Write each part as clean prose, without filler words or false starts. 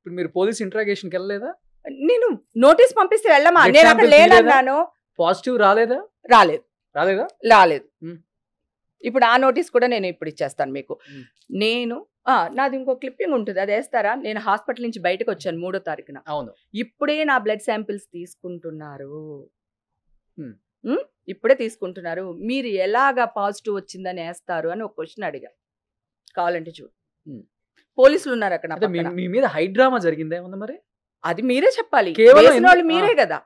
ఇప్పుడు మీరు పోలీస్ ఇంట్రాగేషన్కి వెళ్ళలేదా? నేను నోటీస్ పంపిస్తే వెళ్ళమా? నేను అక్కడ లేనన్నాను. పాజిటివ్ రాలేదా? రాలేదు. ఇప్పుడు ఆ నోటీస్ కూడా నేను ఇప్పుడు ఇచ్చేస్తాను మీకు. నేను నాది ఇంకో క్లిప్పింగ్ ఉంటుంది, అది వేస్తారా? నేను హాస్పిటల్ నుంచి బయటకు వచ్చాను 3వ తారీఖున. అవును. ఇప్పుడే నా బ్లడ్ శాంపిల్స్ తీసుకుంటున్నారు. ఇప్పుడే తీసుకుంటున్నారు. మీరు ఎలాగా పాజిటివ్ వచ్చిందని వేస్తారు అని ఒక క్వశ్చన్ అడిగా. కావాలంటే చూడు, పోలీసులు ఉన్నారు అక్కడ. మీ మీద హైడ్రామా జరిగిందే ఉంది మరి? అది మీరే చెప్పాలి. మీరే కదా,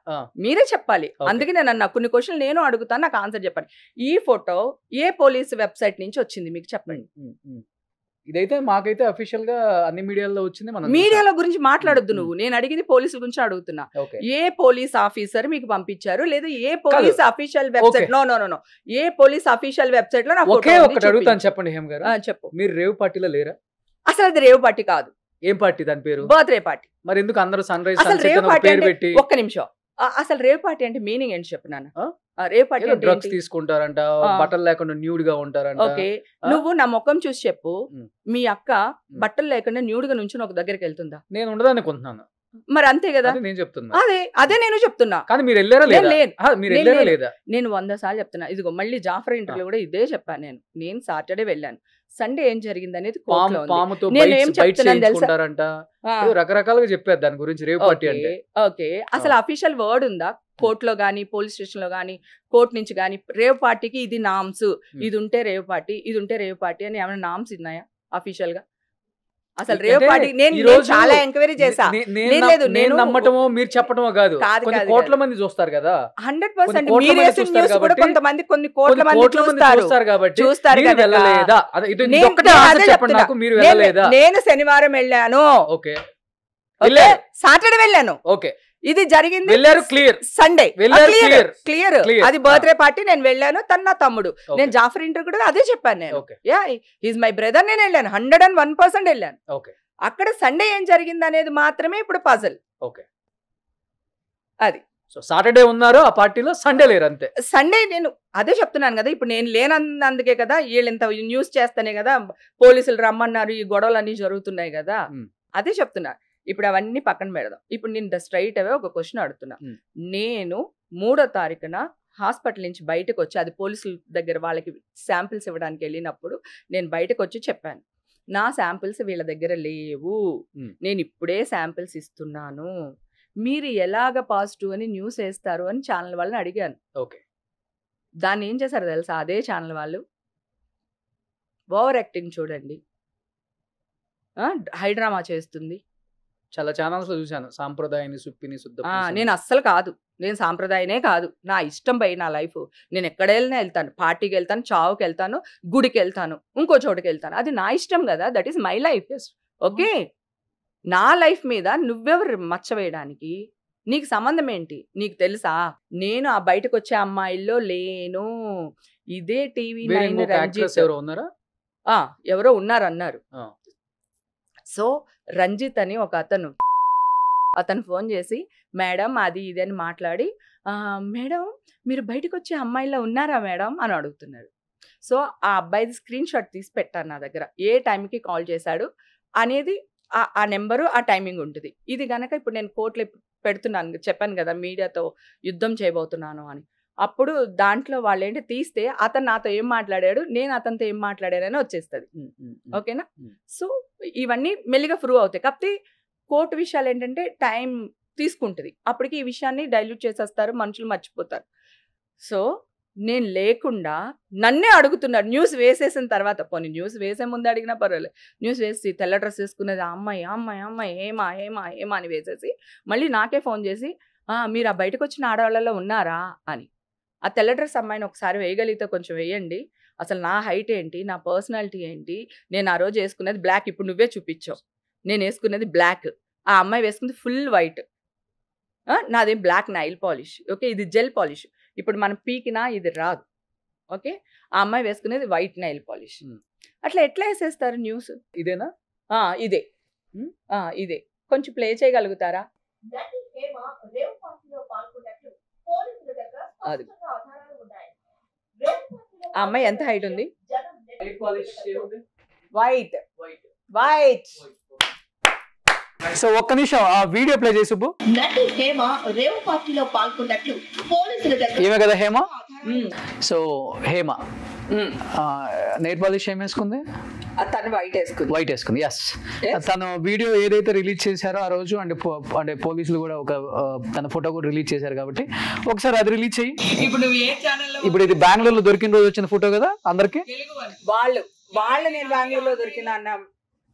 మీరే చెప్పాలి. అందుకే నేను కొన్ని క్వశ్చన్లు నేను అడుగుతాను, నాకు ఆన్సర్ చెప్పండి. ఈ ఫోటో ఏ పోలీస్ వెబ్సైట్ నుంచి వచ్చింది మీకు చెప్పండి. ఇదైతే మాకైతే అఫీషియల్ గా అన్ని మీడియాలో వచ్చింది. మీడియాలో గురించి మాట్లాడొద్దు నువ్వు. నేను అడిగింది పోలీసుల గురించి అడుగుతున్నా. ఏ పోలీస్ ఆఫీసర్ మీకు పంపించారు, లేదా ఏ పోలీస్ అఫీషియల్ వెబ్సైట్? నో, ఏ పోలీస్ అఫీషియల్ వెబ్సైట్ లో అడుగుతాను. చెప్పండి హేమ గారు. చెప్పు. మీరు రేవ్ పార్టీలో లేరా? అసలు అది రేవ్ పార్టీ కాదు. ఏం పార్టీ దాని పేరు? Birthday party. మరి ఎందుకు అందరూ సన్ రైజ్ అసలు రేవ్ పార్టీ అంటే ఒక్క నిమిషం, అసలు రేవ్ పార్టీ అంటే మీనింగ్ ఏంటి చెప్పు నాన్న? రేవ్ పార్టీ అంటే డ్రగ్స్ తీసుకుంటారంట, బట్టలు లేకుండా న్యూడ్ గా ఉంటారంట. ఓకే, నువ్వు నా ముఖం చూసి చెప్పు, మీ అక్క బట్టలు లేకుండా న్యూడ్ గా నుంచి ఒక దగ్గరికి వెళ్తుందా? నేను ఉండదనుకుంటున్నాను. మరి అంతే కదా, నేను చెప్తున్నా. అదే నేను చెప్తున్నా. కానీ మీరు వెళ్ళారా లేదా? నేను 100 సార్లు చెప్తున్నా. ఇదిగో మళ్ళీ జాఫర్ ఇంటర్వ్యూలో కూడా ఇదే చెప్పాను. నేను సాటర్డే వెళ్ళాను. సండే ఏం జరిగింది అనేది నేను ఏం చెప్తున్నాను తెలుసా? రకరకాలుగా చెప్పారు దాని గురించి. రేవ్ పార్టీ అంటే ఓకే, అసలు అఫీషియల్ వర్డ్ ఉందా కోర్టులో గానీ, పోలీస్ స్టేషన్ లో గానీ, కోర్టు నుంచి గానీ? రేవ్ పార్టీకి ఇది నామ్స్, ఇది ఉంటే రేవ్ పార్టీ, ఇది ఉంటే రేవ్ పార్టీ అని ఏమైనా నామ్స్ ఉన్నాయా అఫీషియల్ గా? అసలు రేవ్ పార్టీ నేను చాలా ఎంక్వైరీ చేశా. నేను నమ్మటమో మీరు చెప్పటమో కాదు, కోట్ల మంది చూస్తారు కదా. 100% కొంతమంది కొన్ని కోట్ల మంది చూస్తారు కదా. నేను శనివారం వెళ్ళాను, సాటర్డే వెళ్ళాను. ఇది జరిగింది సండే. క్లియర్. అది బర్త్డే పార్టీ, నేను వెళ్ళాను. తన నా తమ్ముడు. నేను జాఫర్ ఇంటర్వ్యూ కూడా అదే చెప్పాను. నేను ఈజ్ మై బ్రదర్. నేను వెళ్ళాను, 101% వెళ్ళాను. అక్కడ సండే ఏం జరిగింది అనేది మాత్రమే ఇప్పుడు పజల్. అది సాటర్డే ఉన్నారు ఆ పార్టీలో, సండే లేరు అంతే. సండే నేను అదే చెప్తున్నాను కదా, ఇప్పుడు నేను లేనందుకే కదా వీళ్ళు ఇంత న్యూస్ చేస్తానే కదా పోలీసులు రమ్మన్నారు, ఈ గొడవలు అన్ని జరుగుతున్నాయి కదా. అదే చెప్తున్నా. ఇప్పుడు అవన్నీ పక్కన పెడదాం. ఇప్పుడు నేను స్ట్రైట్ అవే ఒక క్వశ్చన్ అడుగుతున్నా. నేను 3వ తారీఖున హాస్పిటల్ నుంచి బయటకు వచ్చి, అది పోలీసుల దగ్గర వాళ్ళకి శాంపిల్స్ ఇవ్వడానికి వెళ్ళినప్పుడు నేను బయటకు వచ్చి చెప్పాను, నా శాంపిల్స్ వీళ్ళ దగ్గర లేవు, నేను ఇప్పుడే శాంపిల్స్ ఇస్తున్నాను, మీరు ఎలాగ పాజిటివ్ అని న్యూస్ వేస్తారు అని ఛానల్ వాళ్ళని అడిగాను. దాన్ని ఏం చేశారు తెలుసా? అదే ఛానల్ వాళ్ళు ఓవర్ యాక్టింగ్ చూడండి, హైడ్రామా చేస్తుంది. చాలా ఛానల్స్ లో చూసాను, సాంప్రదాయాన్ని సుప్పిని శుద్ధ. నేను అస్సలు కాదు, నేను సాంప్రదాయనే కాదు. నా ఇష్టం పై నా లైఫ్. నేను ఎక్కడ వెళ్ళినా వెళ్తాను, పార్టీకి వెళ్తాను, చావుకి వెళ్తాను, గుడికి వెళ్తాను, ఇంకో చోటుకి వెళ్తాను. అది నా ఇష్టం కదా, that is my life. Okay, నా లైఫ్ మీద నువ్వెవరు మచ్చ వేయడానికి? నీకు సంబంధం ఏంటి? నీకు తెలుసా నేను ఆ బయటకు వచ్చే అమ్మాయిల్లో లేను. ఇదే టీవీ 9 ఎవరో ఉన్నారన్నారు. సో రంజిత్ అని ఒక అతను ఫోన్ చేసి, మేడం అది ఇది అని మాట్లాడి, మేడం మీరు బయటకు వచ్చే అమ్మాయిలో ఉన్నారా మేడం అని అడుగుతున్నారు. సో ఆ అబ్బాయిది స్క్రీన్ షాట్ తీసి పెట్టాను నా దగ్గర, ఏ టైంకి కాల్ చేశాడు అనేది ఆ నెంబరు, ఆ టైమింగ్ ఉంటుంది. ఇది కనుక ఇప్పుడు నేను కోర్టులో పెడుతున్నాను, చెప్పాను కదా మీడియాతో యుద్ధం చేయబోతున్నాను అని. అప్పుడు దాంట్లో వాళ్ళు ఏంటి తీస్తే అతను నాతో ఏం మాట్లాడాడు, నేను అతనితో ఏం మాట్లాడానని వచ్చేస్తుంది. ఓకేనా? సో ఇవన్నీ మెల్లిగా ప్రూవ్ అవుతాయి. కాకపోతే కోర్టు విషయాలు ఏంటంటే టైం తీసుకుంటుంది. అప్పటికి ఈ విషయాన్ని డైల్యూట్ చేసేస్తారు, మనుషులు మర్చిపోతారు. సో నేను లేకుండా నన్నే అడుగుతున్నారు న్యూస్ వేసేసిన తర్వాత. పోనీ న్యూస్ వేసే ముందు అడిగినా పర్వాలేదు, న్యూస్ వేసి తెల్ల డ్రెస్ వేసుకునేది అమ్మాయి అమ్మాయి అమ్మాయి ఏమా ఏమా ఏమా అని వేసేసి మళ్ళీ నాకే ఫోన్ చేసి, మీరు ఆ బయటకు వచ్చిన ఆడవాళ్ళలో ఉన్నారా అని. ఆ తెల్ల డ్రెస్ అమ్మాయిని ఒకసారి వేయగలిగితే కొంచెం వేయండి, అసలు నా హైట్ ఏంటి, నా పర్సనాలిటీ ఏంటి, నేను ఆ రోజు వేసుకునేది బ్లాక్, ఇప్పుడు నువ్వే చూపించావు, నేను వేసుకునేది బ్లాక్, ఆ అమ్మాయి వేసుకుంది ఫుల్ వైట్, నాదేం బ్లాక్ నైల్ పాలిష్. ఓకే, ఇది జెల్ పాలిష్, ఇప్పుడు మనం పీకినా ఇది రాదు. ఓకే, ఆ అమ్మాయి వేసుకునేది వైట్ నైల్ పాలిష్. అట్లా ఎట్లా వేసేస్తారు న్యూస్? ఇదేనా? ఇదే ఇదే. కొంచెం ప్లే చేయగలుగుతారా? అది ఆ అమ్మాయి ఎంత హైట్ ఉంది? White white. సో ఒక్క నిమిషం ఆ వీడియో ప్లే చేసి నటి హేమ రేవ్ పార్టీలో పాల్గొన్నట్లు పోలీసుల దగ్గర ఏమే కదా Hema. So Hema nail polish ఏం వేసుకుంది? తను వైట్ వేసుకుంది. ఎస్, తను వీడియో ఏదైతే రిలీజ్ చేశారో ఆ రోజు అంటే పోలీసులు కూడా ఒక తన ఫోటో కూడా రిలీజ్ చేశారు కాబట్టి ఒకసారి అది రిలీజ్ చెయ్యి. ఇప్పుడు ఇది బెంగళూరులో దొరికిన రోజు వచ్చిన ఫోటో కదా అందరికి. వాళ్ళు నేను బెంగళూరులో దొరికిన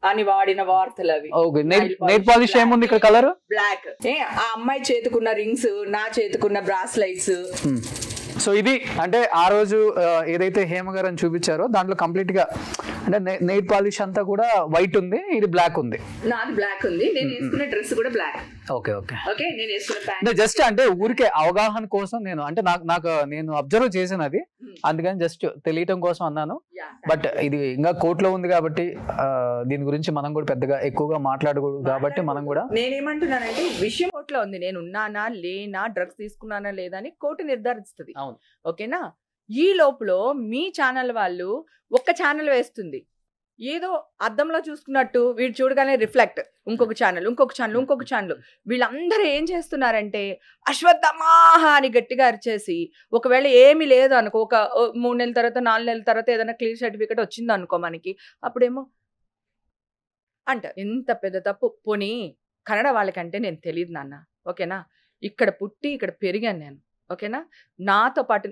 అని వాడిన వార్తలు అవి. నెయిల్ పాలిష్ ఏముంది ఇక్కడ? Colour black. ఆ అమ్మాయి చేతుకున్న రింగ్స్, నా చేతుకున్న బ్రాస్లైట్స్. సో ఇది అంటే ఆ రోజు ఏదైతే హేమ గారు అని చూపించారో దాంట్లో కంప్లీట్ గా అంటే నెయిల్ పాలిష్ అంతా కూడా వైట్ ఉంది, ఇది బ్లాక్ ఉంది. నాది బ్లాక్ ఉంది, నేను వేసుకున్న డ్రెస్ కూడా బ్లాక్. ఓకే ఓకే ఓకే, నేను వేసుకున్న ప్యాంట్ జస్ట్ అంటే ఊరికే అవగాహన కోసం నేను అంటే నాకు నేను అబ్జర్వ్ చేశాను అది, అందుకని జస్ట్ తెలియటం కోసం అన్నాను. బట్ ఇది ఇంకా కోర్టులో ఉంది కాబట్టి దీని గురించి మనం కూడా పెద్దగా ఎక్కువగా మాట్లాడకూడదు కాబట్టి మనం కూడా. నేనేమంటున్నానంటే విషయం కోర్టులో ఉంది, నేను ఉన్నానా లేనా, డ్రగ్స్ తీసుకున్నానా లేదా అని కోర్టు నిర్ధారిస్తుంది. ఓకేనా? ఈ లోపల మీ ఛానల్ వాళ్ళు ఒక్క ఛానల్ వేస్తుంది, ఏదో అద్దంలో చూసుకున్నట్టు వీడు చూడగానే రిఫ్లెక్ట్ ఇంకొక ఛానల్, ఇంకొక ఛానల్, ఇంకొక ఛానల్. వీళ్ళందరూ ఏం చేస్తున్నారంటే అశ్వత్థమాహ అని గట్టిగా అరిచేసి, ఒకవేళ ఏమీ లేదు అనుకో, ఒక 3 నెలల తర్వాత 4 నెలల తర్వాత ఏదైనా క్లియర్ సర్టిఫికేట్ వచ్చింది అనుకో మనకి, అప్పుడేమో అంటారు ఎంత పెద్ద తప్పు. పోనీ కన్నడ వాళ్ళకంటే నేను తెలియదు నాన్న, ఓకేనా? ఇక్కడ పుట్టి ఇక్కడ పెరిగాను నేను, ఓకేనా? నాతో పాటు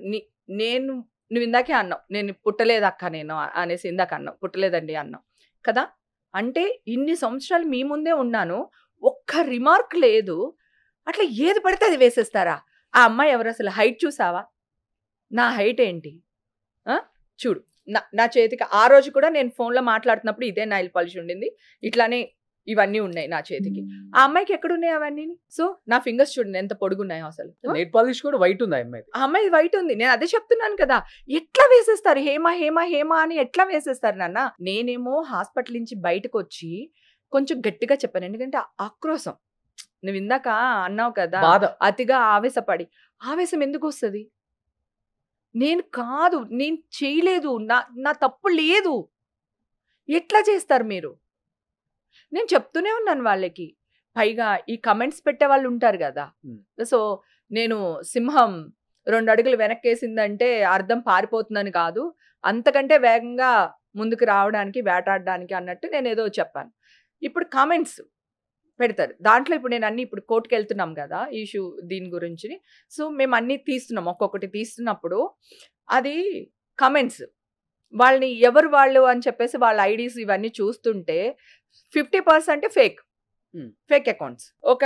నువ్వు ఇందాకే అన్నావు నేను పుట్టలేదు అక్క నేను అనేసి, ఇందాక అన్నావు పుట్టలేదండి అన్నావు కదా. అంటే ఇన్ని సంవత్సరాలు మీ ముందే ఉన్నాను, ఒక్క రిమార్క్ లేదు. అట్లా ఏది పడితే అది వేసేస్తారా? ఆ అమ్మాయి ఎవరు అసలు? హైట్ చూసావా? నా హైట్ ఏంటి చూడు. నా చేతికి ఆ రోజు కూడా నేను ఫోన్లో మాట్లాడుతున్నప్పుడు ఇదే నైల్ పాలిష్ ఉండింది, ఇట్లానే ఇవన్నీ ఉన్నాయి నా చేతికి. ఆ అమ్మాయికి ఎక్కడున్నాయి అవన్నీ? సో నా ఫింగర్స్ చూడండి ఎంత పొడుగున్నాయో అసలు. నెయిల్ పాలిష్ కూడా వైట్ ఉంది, ఆ అమ్మాయి వైట్ ఉంది. నేను అదే చెప్తున్నాను కదా, ఎట్లా వేసేస్తారు హేమ హేమ హేమ అని ఎట్లా వేసేస్తారు నాన్న? నేనేమో హాస్పిటల్ నుంచి బయటకు వచ్చి కొంచెం గట్టిగా చెప్పాను, ఎందుకంటే ఆక్రోశం. నువ్వు ఇందాక అన్నావు కదా అతిగా ఆవేశపడి. ఆవేశం ఎందుకు వస్తుంది? నేను కాదు, నేను చేయలేదు, నా తప్పు లేదు. ఎట్లా చేస్తారు మీరు? నేను చెప్తూనే ఉన్నాను వాళ్ళకి. పైగా ఈ కమెంట్స్ పెట్టే వాళ్ళు ఉంటారు కదా, సో నేను సింహం 2 అడుగులు వెనక్కేసిందంటే అర్థం పారిపోతుందని కాదు, అంతకంటే వేగంగా ముందుకు రావడానికి, వేటాడడానికి అన్నట్టు నేను ఏదో చెప్పాను. ఇప్పుడు కామెంట్స్ పెడతారు దాంట్లో. ఇప్పుడు నేను అన్ని ఇప్పుడు కోర్టుకు వెళ్తున్నాం కదా ఇష్యూ దీని గురించి, సో మేము అన్ని తీస్తున్నాం, ఒక్కొక్కటి తీస్తున్నప్పుడు అది కమెంట్స్ వాళ్ళని ఎవరు వాళ్ళు అని చెప్పేసి వాళ్ళ ఐడీస్ ఇవన్నీ చూస్తుంటే 50% ఫేక్ అకౌంట్స్, ఒక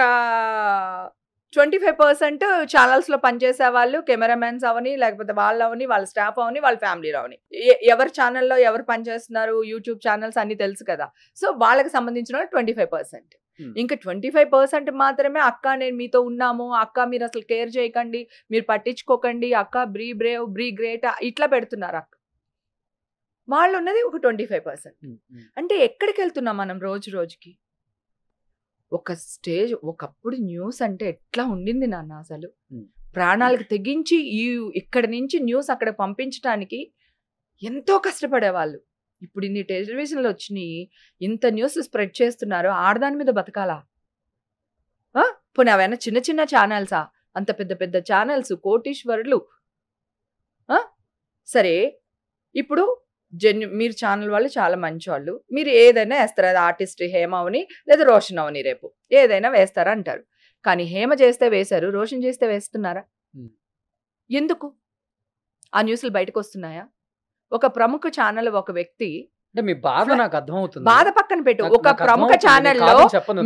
25% ఛానల్స్లో పనిచేసే వాళ్ళు, కెమెరామెన్స్ అవని, లేకపోతే వాళ్ళు అవని, వాళ్ళ స్టాఫ్ అవని, వాళ్ళ ఫ్యామిలీలో అవని, ఎవరి ఛానల్లో ఎవరు పనిచేస్తున్నారు, యూట్యూబ్ ఛానల్స్ అన్ని తెలుసు కదా. సో వాళ్ళకి సంబంధించిన 25%. ఇంకా 25% మాత్రమే అక్క నేను మీతో ఉన్నాము, అక్క మీరు అసలు కేర్ చేయకండి, మీరు పట్టించుకోకండి, అక్క బ్రీ బ్రేవ్ బ్రీ గ్రేట్ ఇట్లా పెడుతున్నారు అక్క. వాళ్ళు ఉన్నది ఒక 25%. అంటే ఎక్కడికి వెళ్తున్నాం మనం రోజు రోజుకి? ఒక స్టేజ్ ఒకప్పుడు న్యూస్ అంటే ఎట్లా ఉండింది నాన్న, అసలు ప్రాణాలకు తెగించి ఇక్కడి నుంచి న్యూస్ అక్కడ పంపించడానికి ఎంతో కష్టపడేవాళ్ళు. ఇప్పుడు ఇన్ని టెలివిజన్లు వచ్చినాయి, ఇంత న్యూస్ స్ప్రెడ్ చేస్తున్నారు, ఆడదాని మీద బతకాలా? పోనీ అవైనా చిన్న చిన్న ఛానల్సా? అంత పెద్ద పెద్ద ఛానల్స్, కోటీశ్వరులు. సరే ఇప్పుడు మీరు ఛానల్ వాళ్ళు చాలా మంచి వాళ్ళు, మీరు ఏదైనా వేస్తారు, అది ఆర్టిస్ట్ హేమ అవని లేదా రోషన్ అవని, రేపు ఏదైనా వేస్తారా అంటారు. కానీ హేమ చేస్తే వేశారు, రోషన్ చేస్తే వేస్తున్నారా? ఎందుకు ఆ న్యూస్లు బయటకు వస్తున్నాయా? ఒక ప్రముఖ ఛానల్ ఒక వ్యక్తి, మీ బాధ నాకు అర్థమవుతుంది, బాధ పక్కన పెట్టు, ఒక ప్రముఖ ఛానల్లో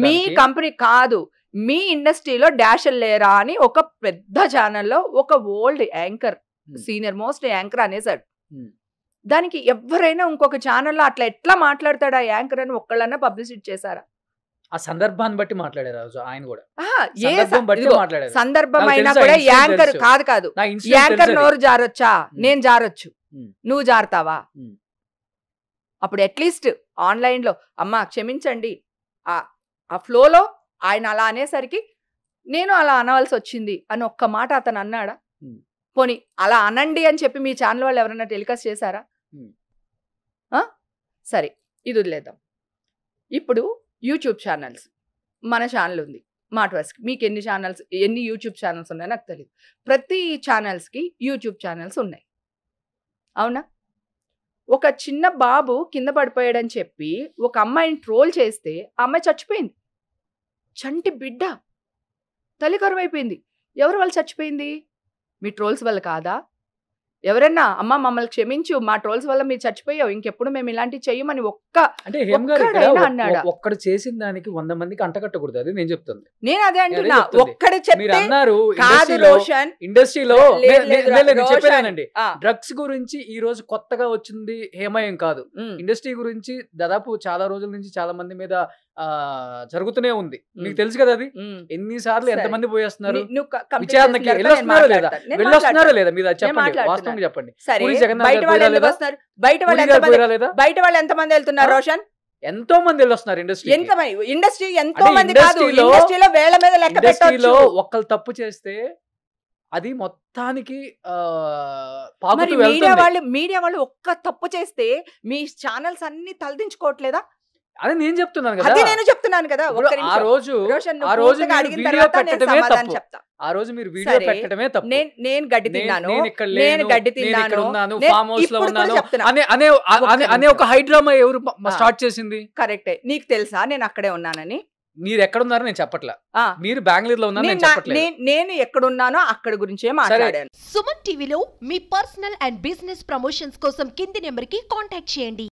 మీ కంపెనీ కాదు మీ ఇండస్ట్రీలో డాష్ లేరా అని ఒక పెద్ద ఛానల్లో ఒక old anchor, senior most anchor అనేసాడు. దానికి ఎవరైనా ఇంకొక ఛానల్లో అట్లా ఎట్లా మాట్లాడతాడు ఆ యాంకర్ అని ఒక్కళ్ళన్నా పబ్లిసిటీ చేశారా? ఆ సందర్భాన్ని బట్టి మాట్లాడారు ఆయన కూడా. సందర్భం అయినా కూడా యాంకర్ కాదు, యాంకర్ నోరు జారొచ్చా? నేను జారొచ్చు, నువ్వు జారుతావా? అప్పుడు అట్లీస్ట్ ఆన్లైన్ లో అమ్మా క్షమించండి, ఆ ఫ్లోలో ఆయన అలా అనేసరికి నేను అలా అనవలసి వచ్చింది అని ఒక్క మాట అతను అన్నాడా? పోనీ అలా అనండి అని చెప్పి మీ ఛానల్ వాళ్ళు ఎవరైనా టెలికాస్ట్ చేశారా? సరే ఇది వదిలేద్దాం. ఇప్పుడు యూట్యూబ్ ఛానల్స్ మన ఛానల్ ఉంది స్మార్ట్ వర్క్స్కి. మీకు ఎన్ని యూట్యూబ్ ఛానల్స్ ఉన్నాయో నాకు తెలియదు. ప్రతి ఛానల్స్కి యూట్యూబ్ ఛానల్స్ ఉన్నాయి, అవునా? ఒక చిన్న బాబు కింద పడిపోయాడని చెప్పి ఒక అమ్మాయిని ట్రోల్ చేస్తే ఆ అమ్మాయి చచ్చిపోయింది. చంటి బిడ్డ తల్లి కరువైపోయింది. ఎవరు వాళ్ళు చచ్చిపోయింది? మీ ట్రోల్స్ వల్ల కాదా? ఎవరన్నా అమ్మ మమ్మల్ని క్షమించు, మా ట్రోల్స్ వల్ల మీరు చచ్చిపోయావు, ఇంకెప్పుడు మేము ఇలాంటివి చెయ్యమని అంటే అన్నాడా? ఒక్కడు చేసిన దానికి 100 మందికి అంటకట్టకూడదు. అది నేను చెప్తుంది. నేను అదే అంటున్నా. ఒక్కడు మీరు అన్నారు కాదు రోషన్, ఇండస్ట్రీలో చెప్పానండి, డ్రగ్స్ గురించి ఈ రోజు కొత్తగా వచ్చింది హేమయం కాదు. ఇండస్ట్రీ గురించి దాదాపు చాలా రోజుల నుంచి చాలా మంది మీద జరుగుతూనే ఉంది. మీకు తెలుసు కదా అది ఎన్నిసార్లు ఎంతమంది పోయేస్తున్నారు విచారణకి. వెళ్ళొస్తున్నారా లేదా మీరు చెప్పండి, వాస్తవంగా చెప్పండి. బయట వాళ్ళు ఎంతమంది వెళ్తున్నారు రోషన్? ఎంతో మంది వెళ్ళొస్తున్నారు ఇండస్ట్రీ. ఇండస్ట్రీ ఎంతో మంది కాదు, ఇండస్ట్రీలో వేల మీద లెక్క పెట్టొచ్చు. ఒక్కళ్ళు తప్పు చేస్తే అది మొత్తానికి మీడియా వాళ్ళు ఒక్క తప్పు చేస్తే మీ ఛానల్స్ అన్ని తలదించుకోవట్లేదా? అది నేను చెప్తున్నాను కదా. అది నేను చెప్తున్నాను కదా. ఆ రోజు అడిగిన తర్వాత నేను సమాధానం చెప్తా. ఆ రోజు మీరు వీడియో పెట్టడమే తప్పు. నేను గడ్డి తిన్నాను, ఫామ్ హౌస్ లో ఉన్నాను అనే ఒక హై డ్రామా ఎవరు స్టార్ట్ చేసింది? కరెక్టే. నీకు తెలుసా నేను అక్కడే ఉన్నానని? మీరు ఎక్కడున్నారో నేను చెప్పట్లా, మీరు బెంగళూరులో ఉన్నారు నేను చెప్పట్లేదు. నేను ఎక్కడున్నానో అక్కడ గురించే మాట్లాడాను. సుమన్ టీవీలో మీ పర్సనల్ అండ్ బిజినెస్ ప్రమోషన్స్ కోసం కింది నెంబర్ కి కాంటాక్ట్ చేయండి.